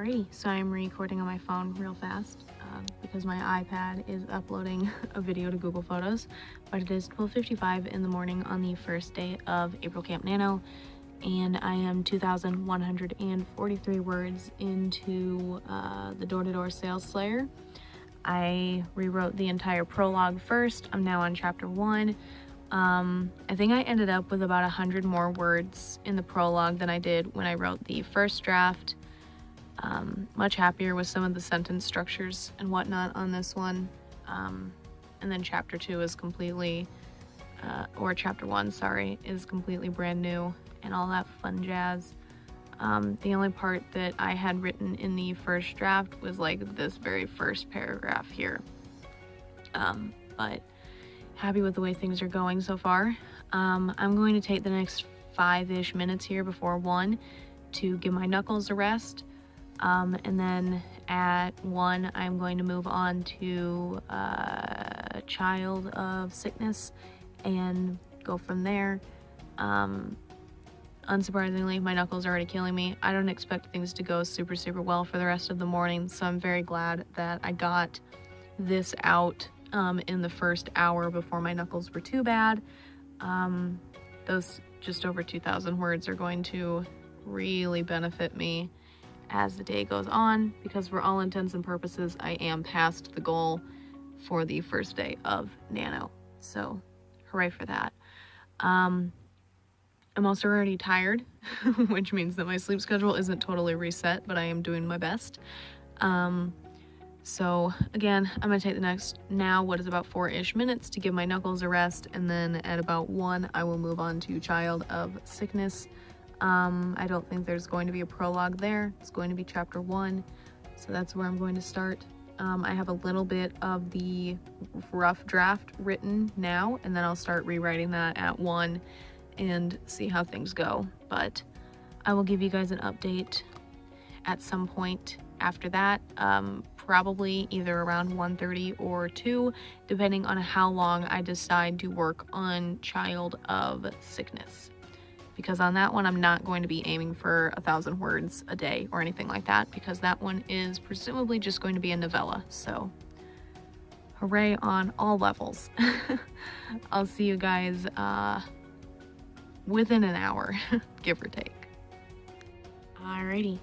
Alrighty, so I'm recording on my phone real fast because my iPad is uploading a video to Google Photos, but it is 12:55 in the morning on the first day of April Camp Nano, and I am 2,143 words into the door-to-door sales slayer. I rewrote the entire prologue first. I'm now on chapter 1. I think I ended up with about 100 more words in the prologue than I did when I wrote the first draft. Much happier with some of the sentence structures and whatnot on this one. And then chapter 2 is completely, or chapter 1, sorry, is completely brand new and all that fun jazz. The only part that I had written in the first draft was like this very first paragraph here. But happy with the way things are going so far. I'm going to take the next 5-ish minutes here before 1 to give my knuckles a rest. And then at 1, I'm going to move on to Child of Sickness and go from there. Unsurprisingly, my knuckles are already killing me. I don't expect things to go super well for the rest of the morning, so I'm very glad that I got this out in the first hour before my knuckles were too bad. Those just over 2,000 words are going to really benefit me as the day goes on, because for all intents and purposes, I am past the goal for the first day of Nano. So, hooray for that. I'm also already tired, which means that my sleep schedule isn't totally reset, but I am doing my best. So again, I'm gonna take the next, what is about 4-ish minutes to give my knuckles a rest, and then at about 1, I will move on to Child of Sickness. I don't think there's going to be a prologue there. It's going to be chapter 1, so that's where I'm going to start. I have a little bit of the rough draft written now, and then I'll start rewriting that at 1 and see how things go. But I will give you guys an update at some point after that, probably either around 1:30 or 2, depending on how long I decide to work on Child of Sickness. Because on that one, I'm not going to be aiming for 1,000 words a day or anything like that, because that one is presumably just going to be a novella. So hooray on all levels. I'll see you guys within an hour, give or take. Alrighty,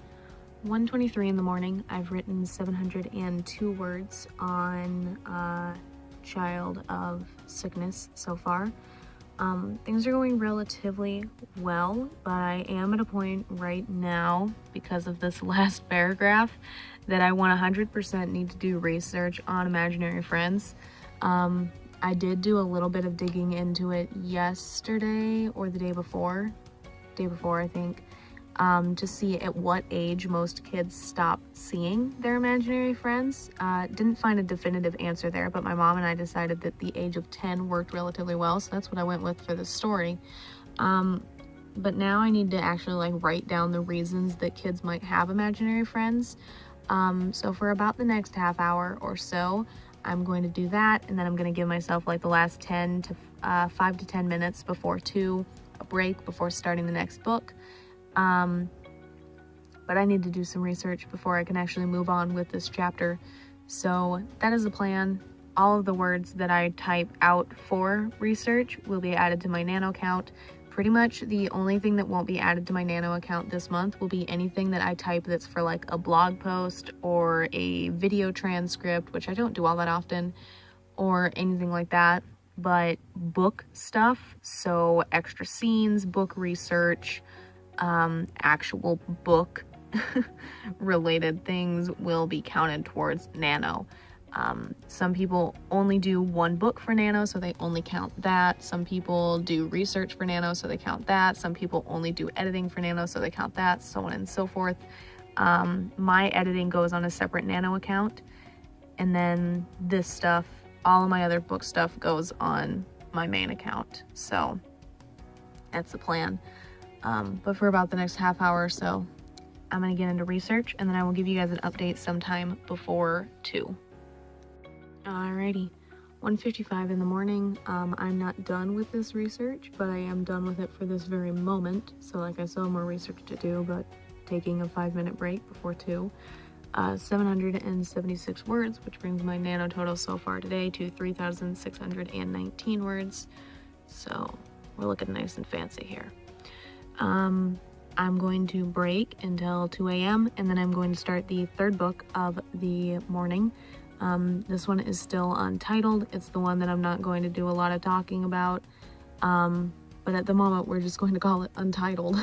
1:23 in the morning. I've written 702 words on Child of Sickness so far. Things are going relatively well, but I am at a point right now, because of this last paragraph, that I 100% need to do research on imaginary friends. I did do a little bit of digging into it yesterday or the day before I think, to see at what age most kids stop seeing their imaginary friends. Didn't find a definitive answer there, but my mom and I decided that the age of 10 worked relatively well, so that's what I went with for this story. But now I need to actually write down the reasons that kids might have imaginary friends. So for about the next half hour or so, I'm going to do that, and then I'm going to give myself the last 5 to 10 minutes before 2, a break before starting the next book. But I need to do some research before I can actually move on with this chapter. So that is the plan. All of the words that I type out for research will be added to my Nano account. Pretty much the only thing that won't be added to my Nano account this month will be anything that I type that's for a blog post or a video transcript, which I don't do all that often, or anything like that. But book stuff, so extra scenes, book research, actual book related things will be counted towards Nano. Some people only do 1 book for Nano, so they only count that. Some people do research for Nano, so they count that. Some people only do editing for Nano, so they count that, so on and so forth. My editing goes on a separate Nano account, and then this stuff, all of my other book stuff, goes on my main account. So that's the plan. But for about the next half hour or so, I'm going to get into research, and then I will give you guys an update sometime before 2. Alrighty, 1:55 in the morning. I'm not done with this research, but I am done with it for this very moment. So like I still have more research to do, but taking a 5-minute break before 2. 776 words, which brings my nano total so far today to 3,619 words. So we're looking nice and fancy here. I'm going to break until 2 a.m. and then I'm going to start the third book of the morning. This one is still untitled. It's the one that I'm not going to do a lot of talking about. But at the moment, we're just going to call it Untitled.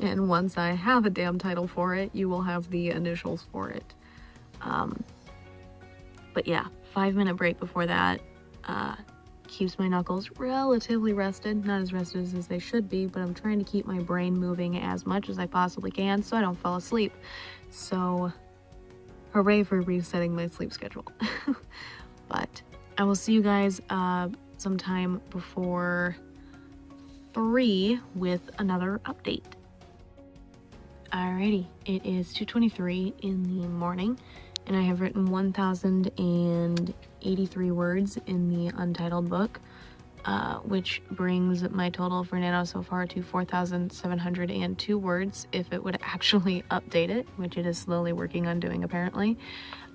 And once I have a damn title for it, you will have the initials for it. But yeah, 5-minute break before that keeps my knuckles relatively rested. Not as rested as they should be, but I'm trying to keep my brain moving as much as I possibly can so I don't fall asleep. So, hooray for resetting my sleep schedule. But I will see you guys sometime before 3 with another update. Alrighty, it is 2:23 in the morning, and I have written 1,083 words in the Untitled book, which brings my total for Nano so far to 4,702 words if it would actually update it, which it is slowly working on doing apparently.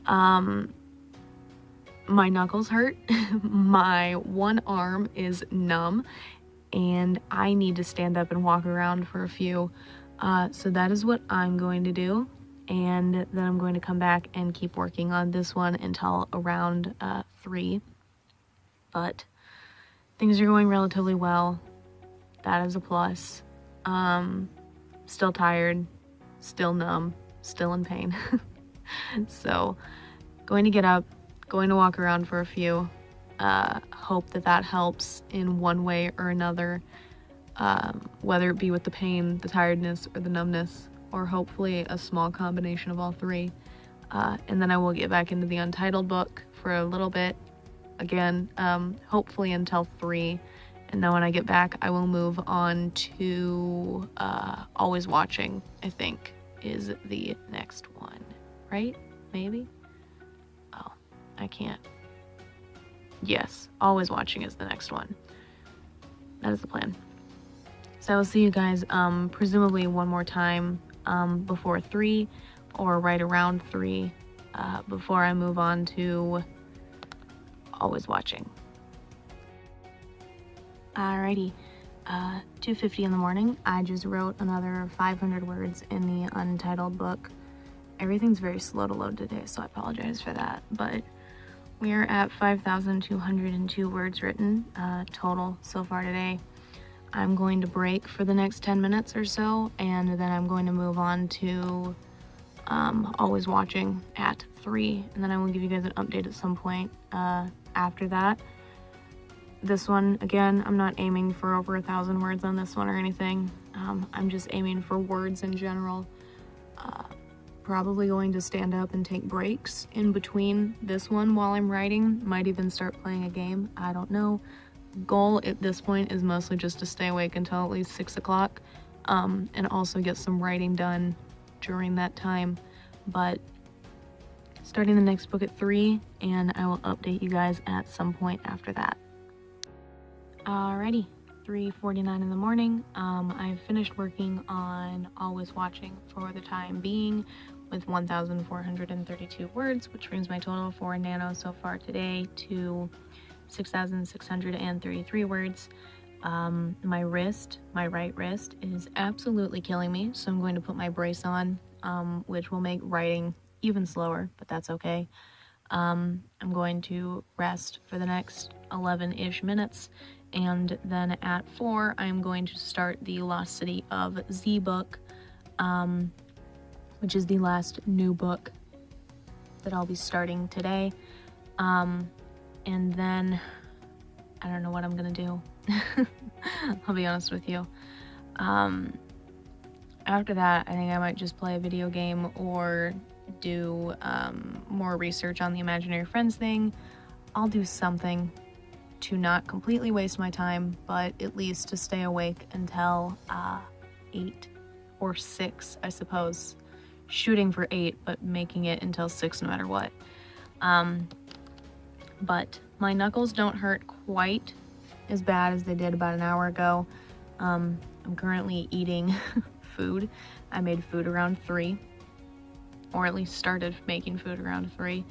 My knuckles hurt, my one arm is numb, and I need to stand up and walk around for a few. So that is what I'm going to do. And then I'm going to come back and keep working on this one until around 3. But things are going relatively well. That is a plus. Still tired, still numb, still in pain. So going to get up, going to walk around for a few. Hope that helps in one way or another, whether it be with the pain, the tiredness, or the numbness, or hopefully a small combination of all 3. And then I will get back into the Untitled book for a little bit again, hopefully until 3. And then when I get back, I will move on to Always Watching, I think, is the next one, right? Maybe? Oh, I can't. Yes, Always Watching is the next one. That is the plan. So I will see you guys presumably one more time before 3 or right around 3 before I move on to Always Watching. Alrighty, 2:50 in the morning. I just wrote another 500 words in the Untitled book. Everything's very slow to load today, so I apologize for that, but we are at 5,202 words written total so far today. I'm going to break for the next 10 minutes or so, and then I'm going to move on to Always Watching at 3, and then I will give you guys an update at some point after that. This one, again, I'm not aiming for over 1,000 words on this one or anything. I'm just aiming for words in general. Probably going to stand up and take breaks in between this one while I'm writing. Might even start playing a game. I don't know. Goal at this point is mostly just to stay awake until at least 6 o'clock and also get some writing done during that time. But starting the next book at 3, and I will update you guys at some point after that. Alrighty, 3:49 in the morning. I've finished working on Always Watching for the time being with 1,432 words, which brings my total for Nano so far today to 6,633 words. My right wrist is absolutely killing me, so I'm going to put my brace on, which will make writing even slower, but that's okay. I'm going to rest for the next 11-ish minutes, and then at 4, I'm going to start the Lost City of Z book, which is the last new book that I'll be starting today. And then I don't know what I'm gonna do. I'll be honest with you. After that, I think I might just play a video game or do more research on the imaginary friends thing. I'll do something to not completely waste my time, but at least to stay awake until 8 or 6, I suppose. Shooting for 8, but making it until 6 no matter what. But my knuckles don't hurt quite as bad as they did about an hour ago. I'm currently eating food. I made food around 3, or at least started making food around 3,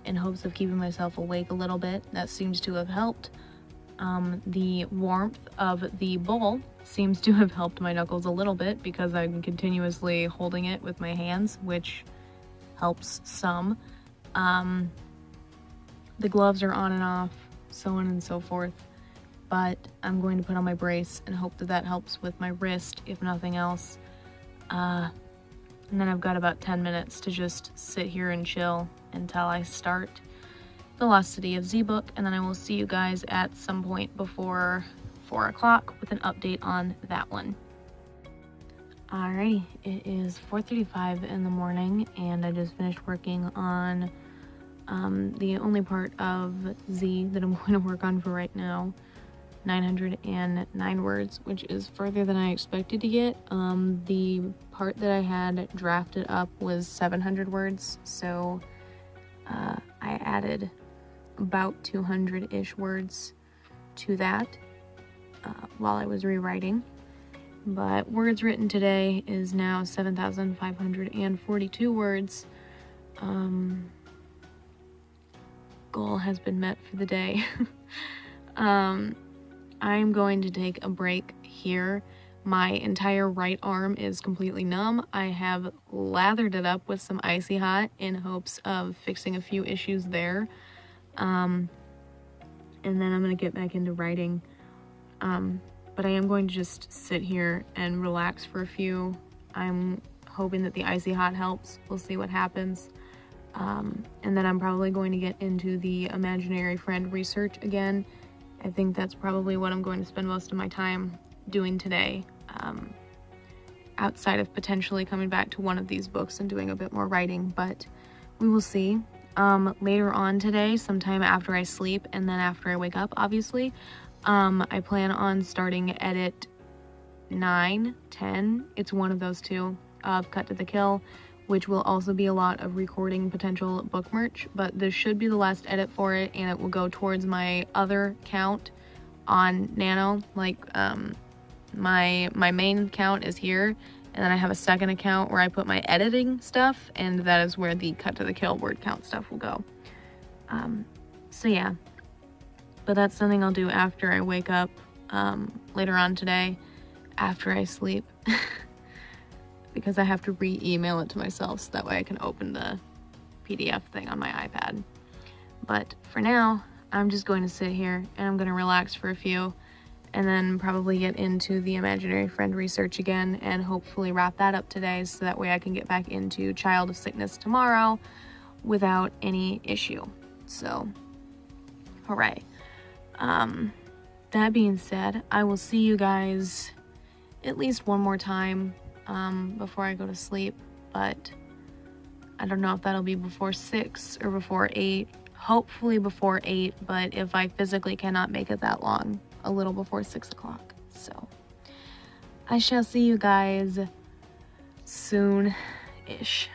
in hopes of keeping myself awake a little bit. That seems to have helped. The warmth of the bowl seems to have helped my knuckles a little bit because I'm continuously holding it with my hands, which helps some. The gloves are on and off, so on and so forth, but I'm going to put on my brace and hope that that helps with my wrist, if nothing else. And then I've got about 10 minutes to just sit here and chill until I start the Lost City of Z book, and then I will see you guys at some point before 4 o'clock with an update on that one. Alrighty, it is 4:35 in the morning, and I just finished working on the only part of Z that I'm going to work on for right now, 909 words, which is further than I expected to get. The part that I had drafted up was 700 words, so I added about 200-ish words to that while I was rewriting. But words written today is now 7,542 words. Goal has been met for the day. I'm going to take a break here. My entire right arm is completely numb. I have lathered it up with some icy hot in hopes of fixing a few issues there. And then I'm going to get back into writing. But I am going to just sit here and relax for a few. I'm hoping that the icy hot helps. We'll see what happens. And then I'm probably going to get into the imaginary friend research again. I think that's probably what I'm going to spend most of my time doing today, outside of potentially coming back to one of these books and doing a bit more writing, but we will see. Later on today, sometime after I sleep and then after I wake up, obviously, I plan on starting edit 9, 10, it's one of those two, of Cut to the Kill, which will also be a lot of recording potential book merch, but this should be the last edit for it, and it will go towards my other count on Nano. Like, my main account is here, and then I have a second account where I put my editing stuff, and that is where the Cut to the Kill word count stuff will go. So yeah, but that's something I'll do after I wake up, later on today, after I sleep, because I have to re-email it to myself so that way I can open the PDF thing on my iPad. But for now, I'm just going to sit here and I'm going to relax for a few, and then probably get into the imaginary friend research again and hopefully wrap that up today so that way I can get back into Child of Sickness tomorrow without any issue. So, alright. That being said, I will see you guys at least one more time before I go to sleep, but I don't know if that'll be before 6 or before 8. Hopefully before 8, but if I physically cannot make it that long, a little before 6 o'clock. So I shall see you guys soon-ish.